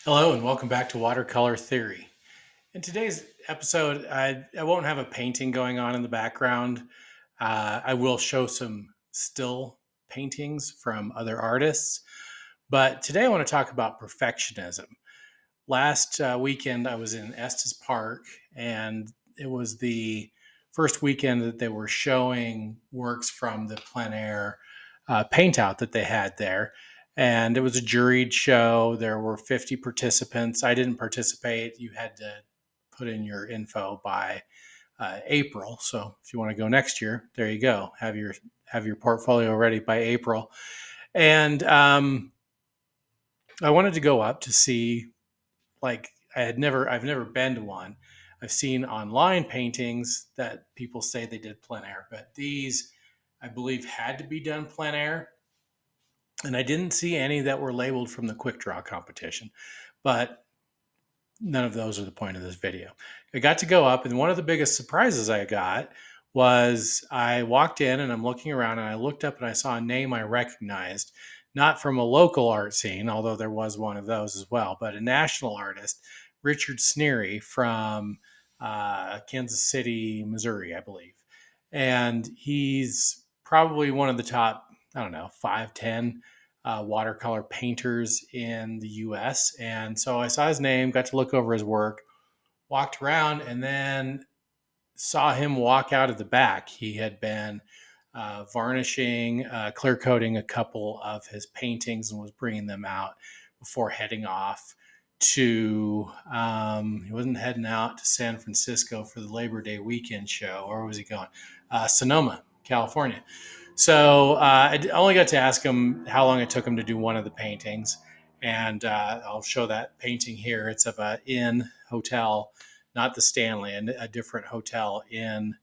Hello and welcome back to Watercolor Theory. In today's episode, I won't have a painting going on in the background. I will show some still paintings from other artists, but today I want to talk about perfectionism. Last weekend, I was in Estes Park, and it was the first weekend that they were showing works from the Plein Air paint out that they had there. And it was a juried show. There were 50 participants. I didn't participate. You had to put in your info by April. So if you want to go next year, there you go. Have your portfolio ready by April. And I wanted to go up to see, like, I've never been to one. I've seen online paintings that people say they did plein air, but these I believe had to be done plein air. And I didn't see any that were labeled from the quick draw competition, but none of those are the point of this video. I got to go up, and one of the biggest surprises I got was I walked in and I'm looking around and I looked up and I saw a name I recognized, not from a local art scene, although there was one of those as well, but a national artist, Richard Sneery from Kansas City, Missouri, I believe. And he's probably one of the top, I don't know, 5, 10 watercolor painters in the US. And so I saw his name, got to look over his work, walked around, and then saw him walk out of the back. He had been varnishing, clear coating a couple of his paintings and was bringing them out before heading off to, he wasn't heading out to San Francisco for the Labor Day weekend show. Or was he going? Sonoma, California. So I only got to ask him how long it took him to do one of the paintings. And I'll show that painting here. It's of an inn hotel, not the Stanley, and a different hotel in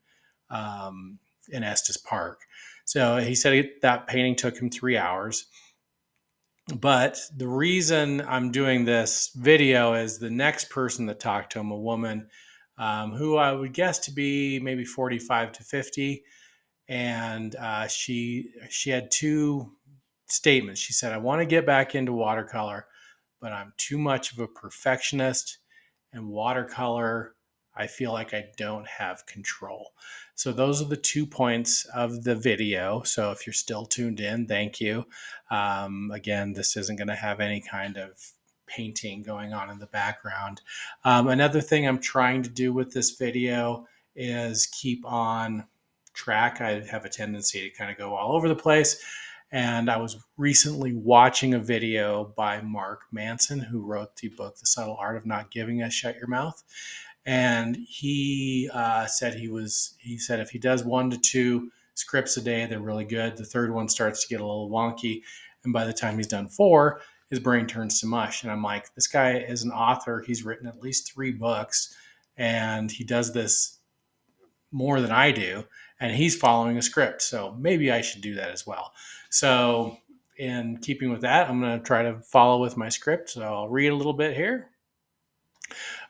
Estes Park. So he said that painting took him 3 hours. But the reason I'm doing this video is the next person that talked to him, a woman who I would guess to be maybe 45 to 50. And she had two statements. She said, "I want to get back into watercolor, but I'm too much of a perfectionist, and watercolor, I feel like I don't have control." So those are the 2 points of the video. So if you're still tuned in, thank you. Again, this isn't going to have any kind of painting going on in the background. Another thing I'm trying to do with this video is keep on track. I have a tendency to kind of go all over the place. And I was recently watching a video by Mark Manson, who wrote the book, The Subtle Art of Not Giving a Shut Your Mouth. And he he said if he does 1 to 2 scripts a day, they're really good. The third one starts to get a little wonky. And by the time he's done 4, his brain turns to mush. And I'm like, this guy is an author. He's written at least 3 books, and he does this more than I do, and he's following a script. So maybe I should do that as well. So, in keeping with that, I'm going to try to follow with my script. So, I'll read a little bit here.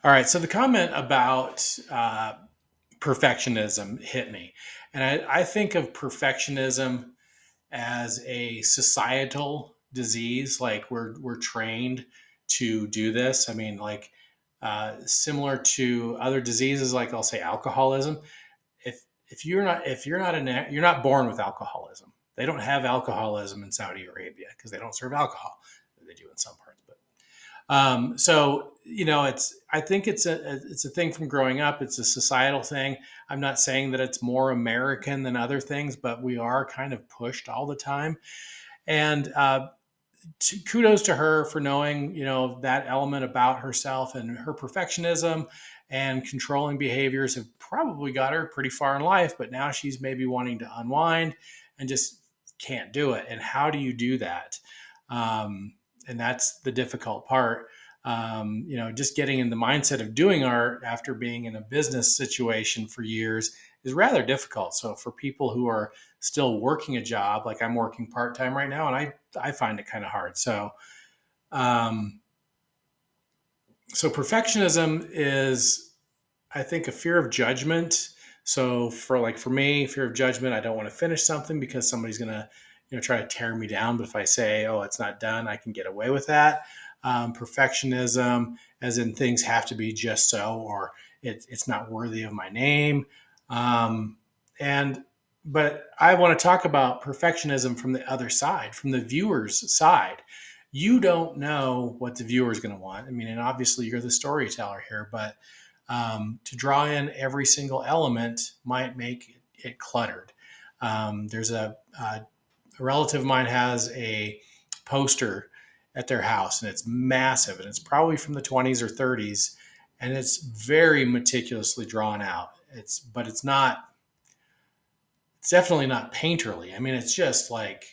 All right. So, the comment about perfectionism hit me. And I think of perfectionism as a societal disease. Like we're trained to do this. I mean, like similar to other diseases, like I'll say alcoholism. You're not born with alcoholism. They don't have alcoholism in Saudi Arabia because they don't serve alcohol. They do in some parts, but so it's I think it's a thing from growing up. It's a societal thing. I'm not saying that it's more American than other things, but we are kind of pushed all the time. And kudos to her for knowing that element about herself, and her perfectionism and controlling behaviors have probably got her pretty far in life, but now she's maybe wanting to unwind and just can't do it. And how do you do that? And that's the difficult part. Just getting in the mindset of doing art after being in a business situation for years is rather difficult. So for people who are still working a job, like I'm working part-time right now, and I find it kind of hard. Um, so perfectionism is, I think, a fear of judgment. So for me, fear of judgment, I don't want to finish something because somebody's going to, try to tear me down. But if I say, "Oh, it's not done," I can get away with that. Perfectionism, as in things have to be just so, or it's not worthy of my name. Um, and but I want to talk about perfectionism from the other side, from the viewer's side. You don't know what the viewer is going to want. I mean, and obviously you're the storyteller here, but to draw in every single element might make it cluttered. There's a relative of mine has a poster at their house, and it's massive, and it's probably from the 20s or 30s, and it's very meticulously drawn out. It's definitely not painterly. I mean, it's just like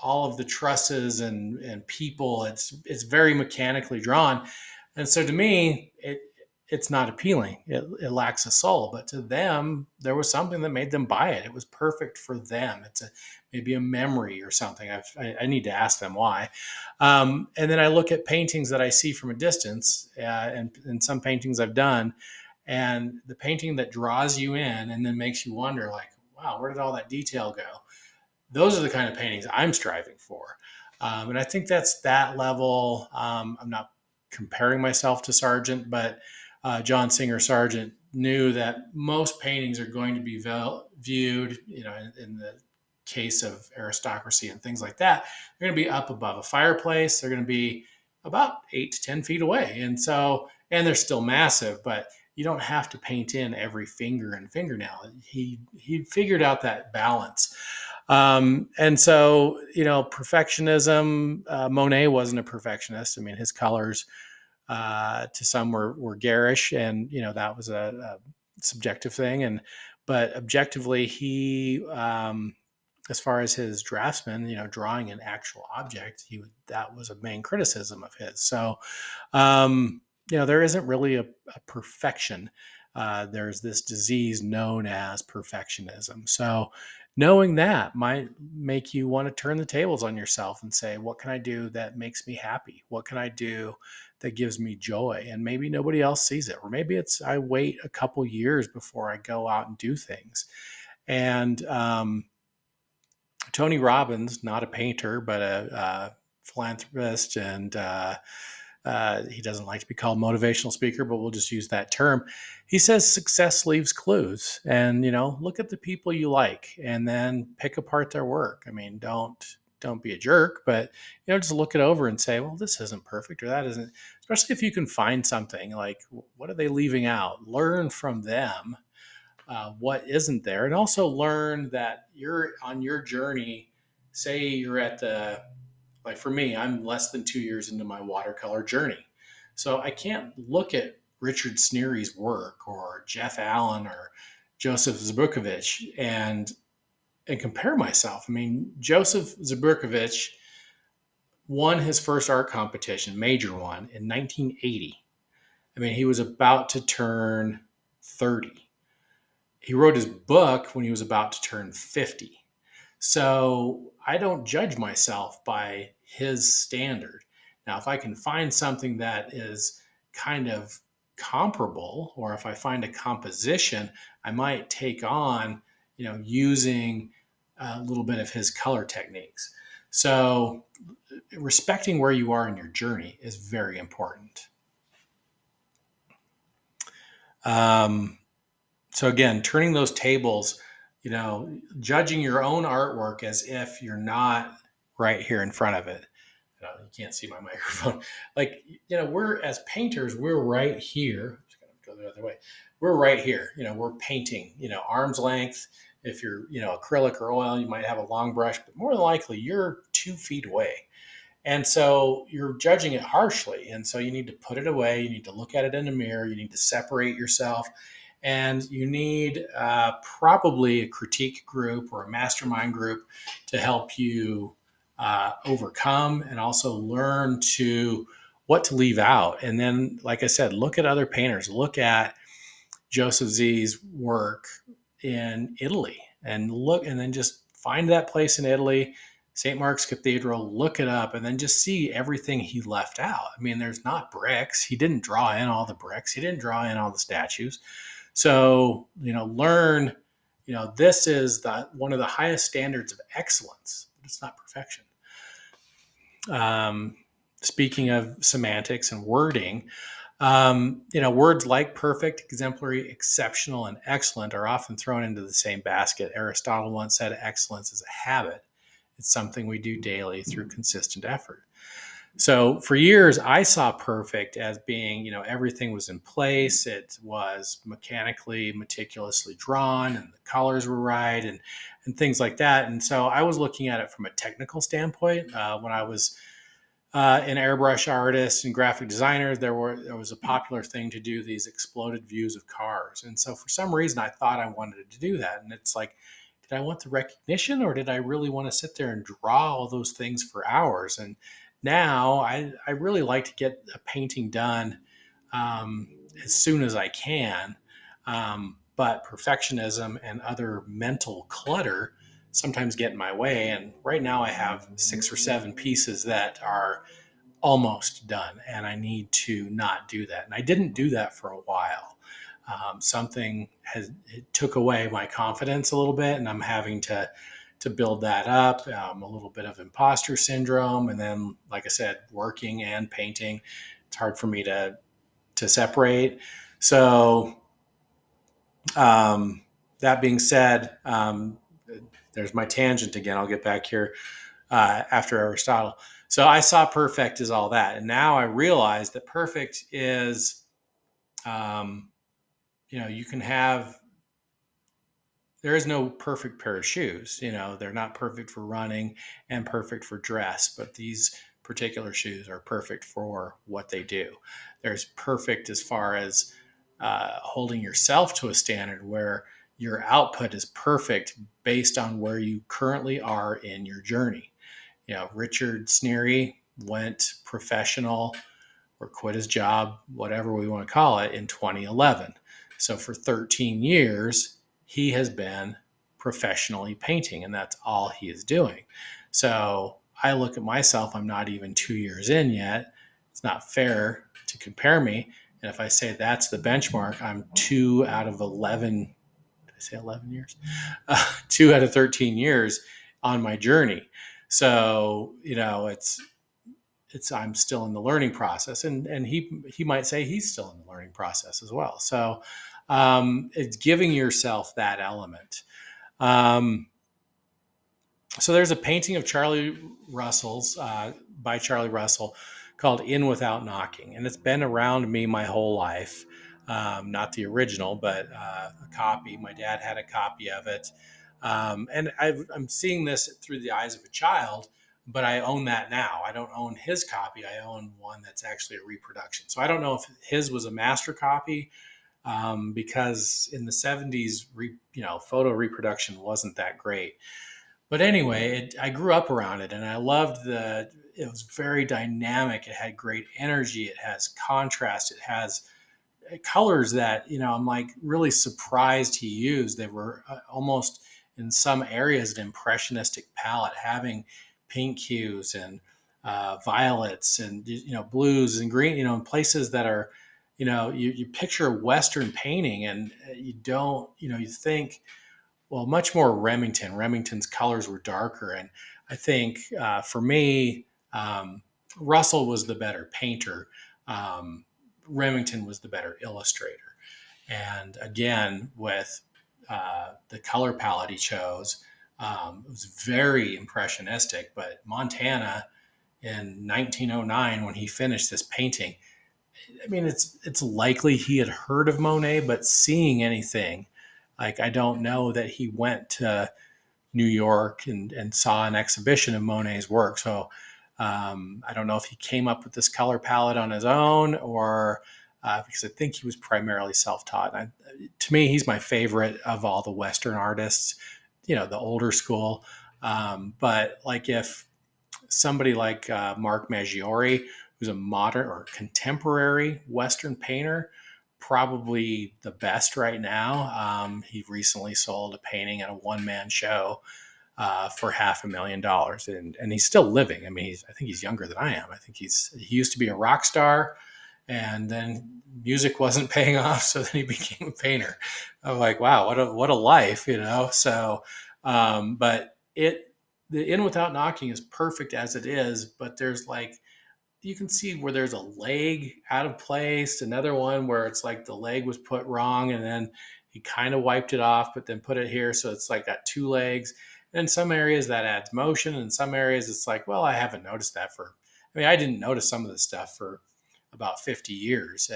all of the trusses and people. It's very mechanically drawn, and so to me, it's not appealing. It lacks a soul. But to them, there was something that made them buy it. It was perfect for them. Maybe a memory or something. I need to ask them why. And then I look at paintings that I see from a distance, and some paintings I've done, and the painting that draws you in and then makes you wonder, like, wow, where did all that detail go? Those are the kind of paintings I'm striving for. And I think that's that level. I'm not comparing myself to Sargent, but John Singer Sargent knew that most paintings are going to be viewed, in the case of aristocracy and things like that, they're going to be up above a fireplace. They're going to be about 8 to 10 feet away. And they're still massive, but you don't have to paint in every finger and fingernail. He figured out that balance. And so, perfectionism, Monet wasn't a perfectionist. I mean, his colors to some were garish, and, that was a subjective thing. But objectively, he, as far as his draftsman, drawing an actual object, that was a main criticism of his. So, there isn't really a perfection. There's this disease known as perfectionism. So, knowing that might make you want to turn the tables on yourself and say, what can I do that makes me happy? What can I do that gives me joy? And maybe nobody else sees it. Or maybe it's I wait a couple years before I go out and do things. And Tony Robbins, not a painter, but a philanthropist, and he doesn't like to be called motivational speaker, but we'll just use that term. He says success leaves clues, and look at the people you like, and then pick apart their work. I mean, don't be a jerk, but just look it over and say, well, this isn't perfect or that isn't. Especially if you can find something like, what are they leaving out? Learn from them what isn't there, and also learn that you're on your journey. Say you're at the like for me, I'm less than 2 years into my watercolor journey. So I can't look at Richard Sneery's work or Jeff Allen or Joseph Zbrukovich and compare myself. I mean, Joseph Zbrukovich won his first art competition, major one, in 1980. I mean, he was about to turn 30. He wrote his book when he was about to turn 50. So I don't judge myself by his standard. Now, if I can find something that is kind of comparable, or if I find a composition, I might take on, using a little bit of his color techniques. So respecting where you are in your journey is very important. So again, turning those tables, judging your own artwork as if you're not right here in front of it. You can't see my microphone. Like, we're as painters, we're right here. I'm just going to go the other way. We're right here. We're painting, arm's length. If you're, acrylic or oil, you might have a long brush, but more than likely you're 2 feet away. And so you're judging it harshly. And so you need to put it away. You need to look at it in the mirror. You need to separate yourself. And you need probably a critique group or a mastermind group to help you overcome and also learn what to leave out. And then, like I said, look at other painters. Look at Joseph Z's work in Italy and then just find that place in Italy, St. Mark's Cathedral, look it up, and then just see everything he left out. I mean, there's not bricks. He didn't draw in all the bricks. He didn't draw in all the statues. So, learn, this is one of the highest standards of excellence, but it's not perfection. speaking of semantics and wording, words like perfect, exemplary, exceptional, and excellent are often thrown into the same basket. Aristotle once said excellence is a habit. It's something we do daily through consistent effort. So for years, I saw perfect as being, everything was in place. It was mechanically, meticulously drawn, and the colors were right, and things like that. And so I was looking at it from a technical standpoint. When I was an airbrush artist and graphic designer, there was a popular thing to do these exploded views of cars. And so for some reason, I thought I wanted to do that. And it's like, did I want the recognition, or did I really want to sit there and draw all those things for hours? And now I really like to get a painting done as soon as I can. But perfectionism and other mental clutter sometimes get in my way. And right now I have 6 or 7 pieces that are almost done, and I need to not do that. And I didn't do that for a while. Something it took away my confidence a little bit, and I'm having to build that up. A little bit of imposter syndrome, and then, like I said, working and painting, it's hard for me to separate. So, that being said, there's my tangent again. I'll get back here after Aristotle. So I saw perfect as all that, and now I realize that perfect is, you can have. There is no perfect pair of shoes. They're not perfect for running and perfect for dress, but these particular shoes are perfect for what they do. There's perfect as far as holding yourself to a standard where your output is perfect based on where you currently are in your journey. Richard Sneery went professional or quit his job, whatever we want to call it, in 2011. So for 13 years, he has been professionally painting, and that's all he is doing. So I look at myself, I'm not even 2 years in yet. It's not fair to compare me. And if I say that's the benchmark, I'm 2 out of 11. Did I say 11 years? 2 out of 13 years on my journey. So, it's I'm still in the learning process, and he might say he's still in the learning process as well. So it's giving yourself that element. Um, so there's a painting of Charlie Russell's by Charlie Russell called "In Without Knocking," and it's been around me my whole life. Not the original, but a copy. My dad had a copy of it, and I'm seeing this through the eyes of a child. But I own that now. I don't own his copy. I own one that's actually a reproduction. So I don't know if his was a master copy, because in the 70s, photo reproduction wasn't that great. But anyway, I grew up around it, and I loved it was very dynamic. It had great energy. It has contrast. It has colors that, I'm like really surprised he used. They were almost in some areas an impressionistic palette, having pink hues and violets and, blues and green, in places that are, you picture Western painting, and you don't, you think, well, much more Remington. Remington's colors were darker. And I think for me, Russell was the better painter. Remington was the better illustrator. And again, with the color palette he chose, it was very impressionistic. But Montana in 1909, when he finished this painting, I mean, it's likely he had heard of Monet, but seeing anything, like, I don't know that he went to New York and saw an exhibition of Monet's work. So I don't know if he came up with this color palette on his own, or because I think he was primarily self-taught. To me, he's my favorite of all the Western artists, the older school. But like, if somebody like Mark Maggiore, who's a modern or contemporary Western painter, probably the best right now. He recently sold a painting at a one-man show for $500,000, and he's still living. I mean, I think he's younger than I am. I think he used to be a rock star, and then music wasn't paying off, so then he became a painter. I'm like, wow, what a life, So, but the In Without Knocking is perfect as it is, but there's like you can see where there's a leg out of place, another one where it's like the leg was put wrong and then he kind of wiped it off, but then put it here. So it's like got two legs. And in some areas that adds motion. In some areas it's like, well, I haven't noticed that I didn't notice some of the stuff for about 50 years.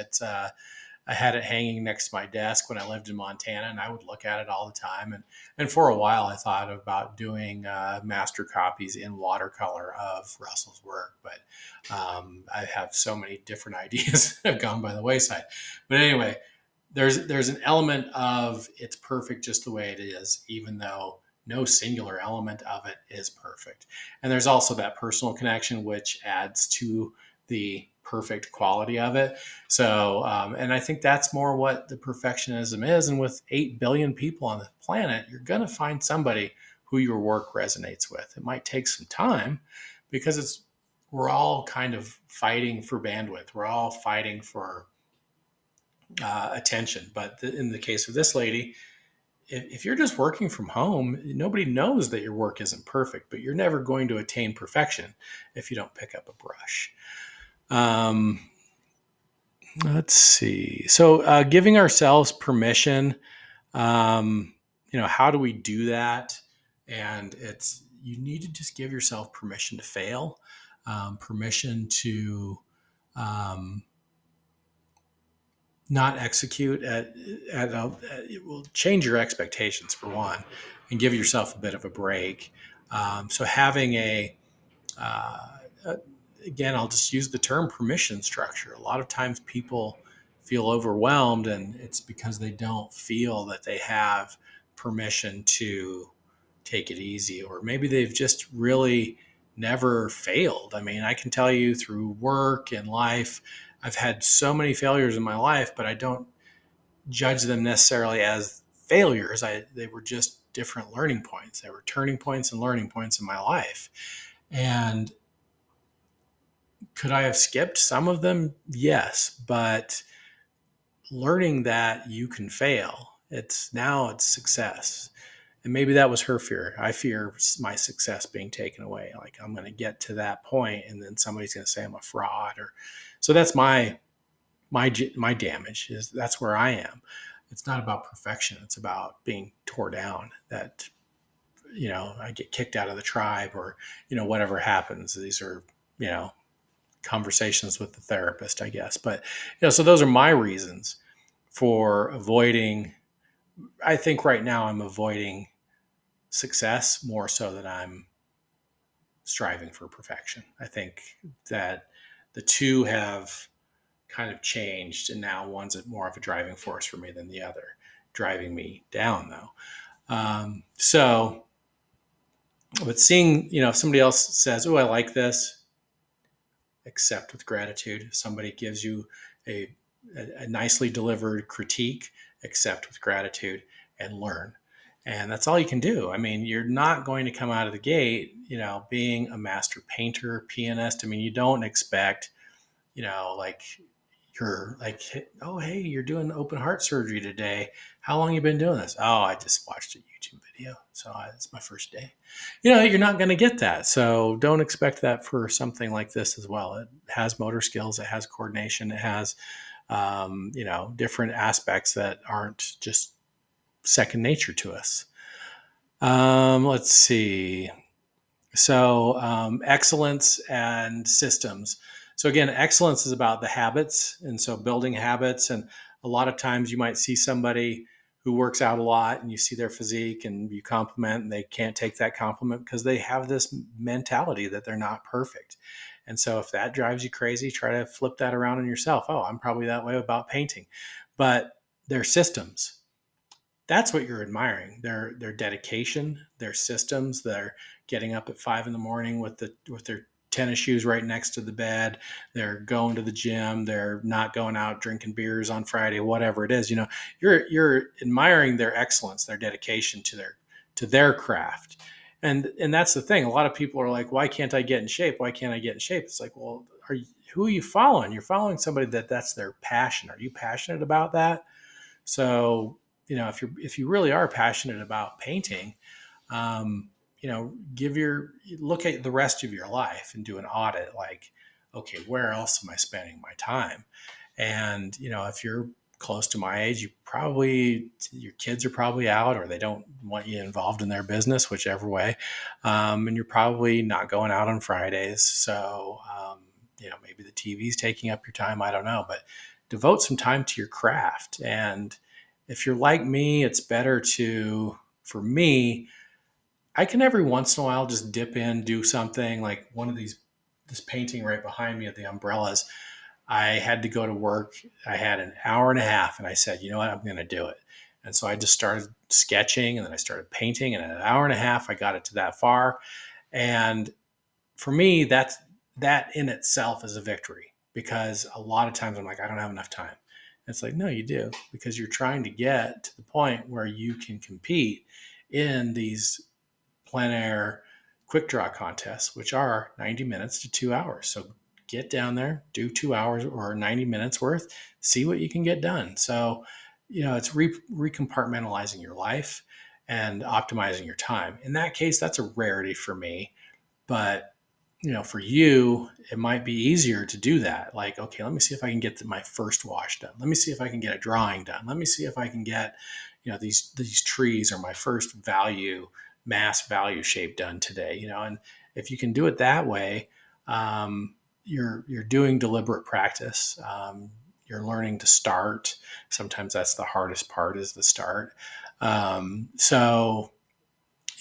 I had it hanging next to my desk when I lived in Montana, and I would look at it all the time. And for a while, I thought about doing master copies in watercolor of Russell's work, but I have so many different ideas that have gone by the wayside. But anyway, there's an element of it's perfect just the way it is, even though no singular element of it is perfect. And there's also that personal connection, which adds to the perfect quality of it. So, and I think that's more what the perfectionism is. And with 8 billion people on the planet, you're going to find somebody who your work resonates with. It might take some time because we're all kind of fighting for bandwidth. We're all fighting for attention. But in the case of this lady, if you're just working from home, nobody knows that your work isn't perfect, but you're never going to attain perfection if you don't pick up a brush. Um, let's see. So, giving ourselves permission, um, how do we do that? And you need to just give yourself permission to fail, permission to, um, not execute it will change your expectations for one and give yourself a bit of a break. So having uh, a again, I'll just use the term permission structure. A lot of times people feel overwhelmed, and it's because they don't feel that they have permission to take it easy, or maybe they've just really never failed. I mean, I can tell you through work and life, I've had so many failures in my life, but I don't judge them necessarily as failures. They were just different learning points. They were turning points and learning points in my life. And could I have skipped some of them? Yes, but learning that you can fail, it's success. And maybe that was her fear. I fear my success being taken away. Like I'm going to get to that point and then somebody's going to say I'm a fraud or so that's my damage is that's where I am. It's not about perfection. It's about being tore down that I get kicked out of the tribe or whatever happens. These are conversations with the therapist, I guess. But so those are my reasons for avoiding. I think right now I'm avoiding success more so than I'm striving for perfection. I think that the two have kind of changed, and now one's more of a driving force for me than the other, driving me down though. But seeing, if somebody else says, "Oh, I like this," accept with gratitude. If somebody gives you a, a nicely delivered critique, accept with gratitude and learn. And that's all you can do. I mean, you're not going to come out of the gate, being a master painter, pianist. I mean, you don't expect, like you're like, oh, hey, you're doing open heart surgery today. How long you been doing this? Oh, I just watched a YouTube video. So it's my first day. You're not going to get that. So don't expect that for something like this as well. It has motor skills. It has coordination. It has, different aspects that aren't just second nature to us. Let's see. So, excellence and systems. So, again, excellence is about the habits. And so, building habits. And a lot of times you might see somebody who works out a lot and you see their physique and you compliment and they can't take that compliment because they have this mentality that they're not perfect. And so, if that drives you crazy, try to flip that around on yourself. Oh, I'm probably that way about painting. But their systems, that's what you're admiring, their dedication, their systems. They're getting up at 5 a.m. with their tennis shoes right next to the bed. They're going to the gym. They're not going out drinking beers on Friday, whatever it is. You're admiring their excellence, their dedication to their craft. And that's the thing. A lot of people are like, why can't I get in shape? Why can't I get in shape? It's like, well, who are you following? You're following somebody that's their passion. Are you passionate about that? So, if you really are passionate about painting, give look at the rest of your life and do an audit. Like, okay, where else am I spending my time? And, if you're close to my age, your kids are probably out, or they don't want you involved in their business, whichever way. And you're probably not going out on Fridays. So, maybe the TV's taking up your time. I don't know, but devote some time to your craft. And if you're like me, it's better for me, I can every once in a while just dip in, do something like this painting right behind me of the umbrellas. I had to go to work. I had an hour and a half, and I said, you know what, I'm going to do it. And so I just started sketching, and then I started painting. And in an hour and a half, I got it to that far. And for me, that in itself is a victory, because a lot of times I'm like, I don't have enough time. It's like, no, you do, because you're trying to get to the point where you can compete in these plein air quick draw contests, which are 90 minutes to 2 hours. So get down there, do 2 hours or 90 minutes worth, see what you can get done. So, it's recompartmentalizing your life and optimizing your time. In that case, that's a rarity for me. But, for you, it might be easier to do that. Like, okay, let me see if I can get my first wash done. Let me see if I can get a drawing done. Let me see if I can get, these trees or my first mass value shape done today. And if you can do it that way, you're doing deliberate practice. You're learning to start. Sometimes that's the hardest part, is the start. So,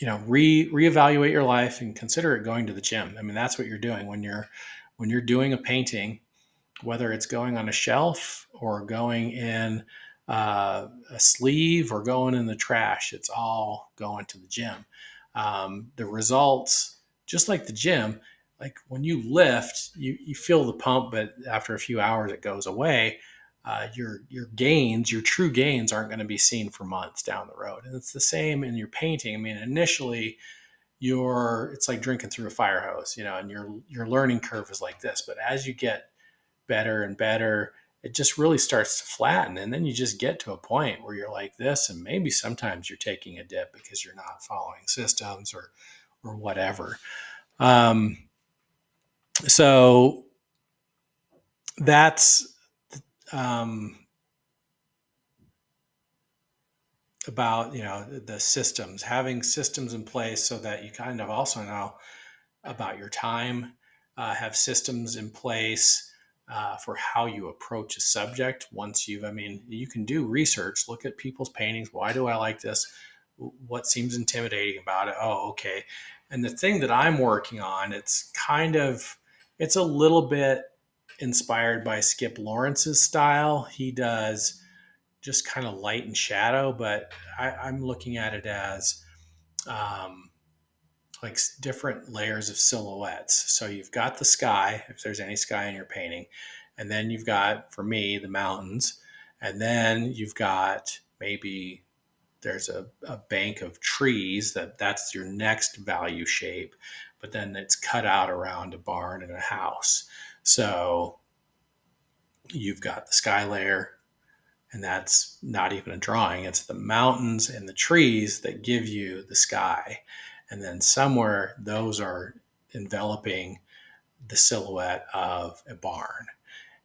reevaluate your life and consider it going to the gym. I mean, that's what you're doing when you're doing a painting, whether it's going on a shelf or going in a sleeve or going in the trash. It's all going to the gym. The results, just like the gym, like when you lift, you feel the pump, but after a few hours, it goes away. Your gains, your true gains, aren't going to be seen for months down the road. And it's the same in your painting. I mean, initially, it's like drinking through a fire hose, and your learning curve is like this. But as you get better and better, it just really starts to flatten. And then you just get to a point where you're like this. And maybe sometimes you're taking a dip because you're not following systems or whatever. Um, so that's um, about, the systems, having systems in place so that you kind of also know about your time, have systems in place for how you approach a subject. I mean, you can do research, look at people's paintings. Why do I like this? What seems intimidating about it? Oh, okay. And the thing that I'm working on, it's a little bit inspired by Skip Lawrence's style. He does just kind of light and shadow, but I'm looking at it as, um, like different layers of silhouettes. So you've got the sky, if there's any sky in your painting, and then you've got, for me, the mountains, and then you've got maybe there's a bank of trees that's your next value shape, but then it's cut out around a barn and a house. So you've got the sky layer, and that's not even a drawing. It's the mountains and the trees that give you the sky. And then somewhere those are enveloping the silhouette of a barn.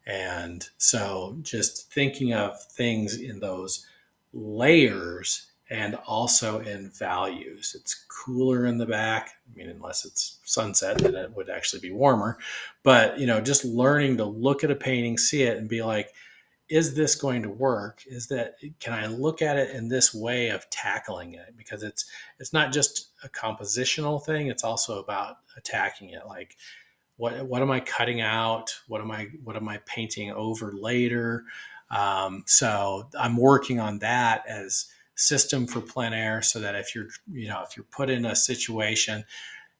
And so just thinking of things in those layers and also in values. It's cooler in the back. I mean, unless it's sunset, then it would actually be warmer. But, just learning to look at a painting, see it, and be like, is this going to work? Can I look at it in this way of tackling it? Because it's not just a compositional thing, it's also about attacking it. Like, what am I cutting out? What am I painting over later? So I'm working on that as system for plein air, so that if you're put in a situation,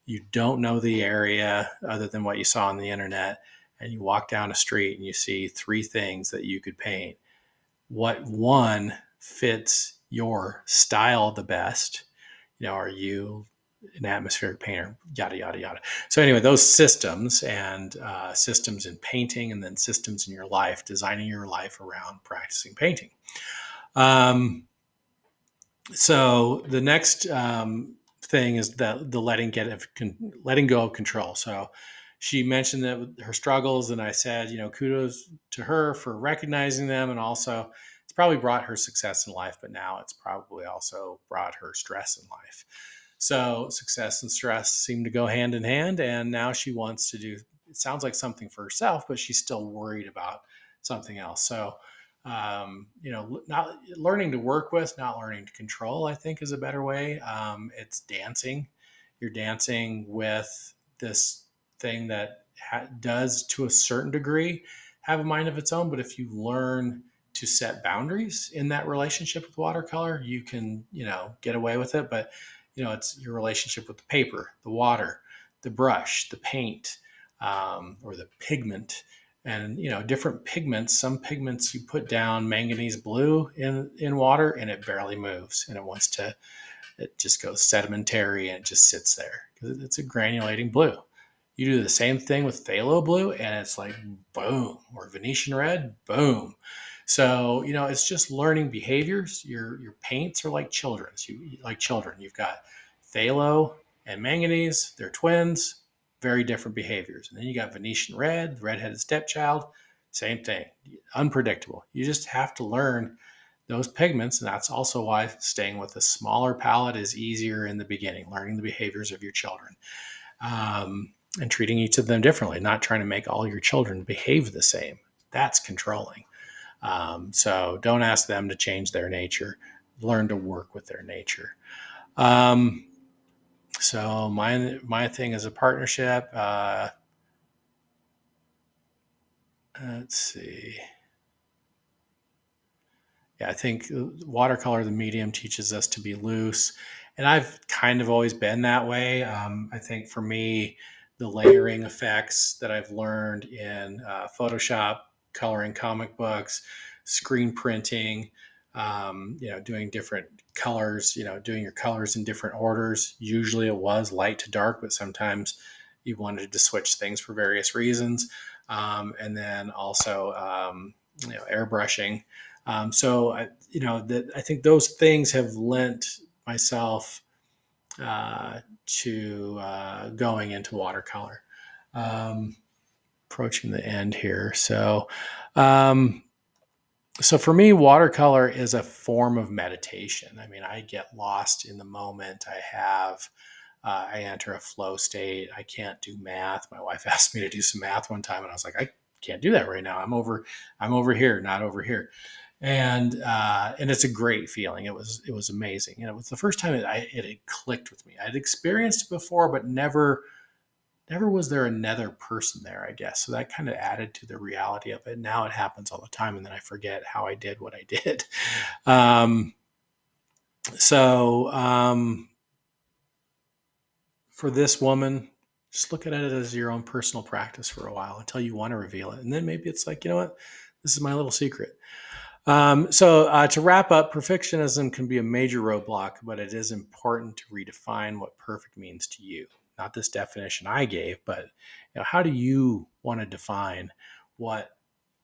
you don't know the area other than what you saw on the internet, and you walk down a street and you see three things that you could paint, what one fits your style the best? Are you an atmospheric painter? Yada, yada, yada. So anyway, those systems, and systems in painting, and then systems in your life, designing your life around practicing painting. So the next thing is the letting go of control. So she mentioned that her struggles, and I said, kudos to her for recognizing them, and also it's probably brought her success in life, but now it's probably also brought her stress in life. So success and stress seem to go hand in hand, and now she wants to do, it sounds like something for herself, but she's still worried about something else. So not learning to work with, not learning to control, I think is a better way. It's dancing. You're dancing with this thing that does, to a certain degree, have a mind of its own. But if you learn to set boundaries in that relationship with watercolor, you can, get away with it. But, it's your relationship with the paper, the water, the brush, the paint, or the pigment. And, different pigments, some pigments you put down manganese blue in water and it barely moves, and it just goes sedimentary and it just sits there because it's a granulating blue. You do the same thing with phthalo blue and it's like boom, or Venetian red, boom. So, it's just learning behaviors. Your paints are like children's. Like children. You've got phthalo and manganese, they're twins, very different behaviors. And then you got Venetian red, redheaded stepchild, same thing. Unpredictable. You just have to learn those pigments. And that's also why staying with a smaller palette is easier in the beginning, learning the behaviors of your children, and treating each of them differently, not trying to make all your children behave the same. That's controlling. So don't ask them to change their nature. Learn to work with their nature. So my thing is a partnership. Let's see. Yeah, I think watercolor, the medium, teaches us to be loose. And I've kind of always been that way. I think for me, the layering effects that I've learned in Photoshop, coloring comic books, screen printing, doing different colors, doing your colors in different orders. Usually it was light to dark, but sometimes you wanted to switch things for various reasons. And then also, airbrushing. I think those things have lent myself to going into watercolor. Approaching the end here. Um, so for me, watercolor is a form of meditation. I mean, I get lost in the moment. I enter a flow state. I can't do math. My wife asked me to do some math one time, and I was like, I can't do that right now. I'm over here, not over here. And it's a great feeling. It was amazing. It was the first time it had clicked with me. I'd experienced it before, but never was there another person there, I guess. So that kind of added to the reality of it. Now it happens all the time, and then I forget how I did what I did. Um, so for this woman, just look at it as your own personal practice for a while until you want to reveal it. And then maybe it's like, you know what? This is my little secret. To wrap up, perfectionism can be a major roadblock, but it is important to redefine what perfect means to you. Not this definition I gave, but how do you want to define what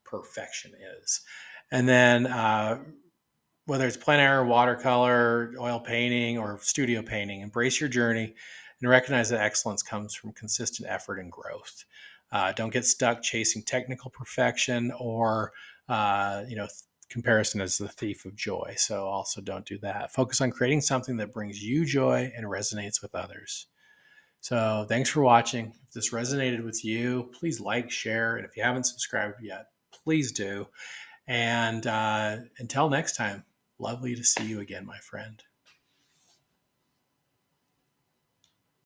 perfection is? And then whether it's plein air, watercolor, oil painting, or studio painting, embrace your journey and recognize that excellence comes from consistent effort and growth. Don't get stuck chasing technical perfection or, comparison is the thief of joy. So also don't do that. Focus on creating something that brings you joy and resonates with others. So thanks for watching. If this resonated with you, please like, share, and if you haven't subscribed yet, please do. And until next time, lovely to see you again, my friend.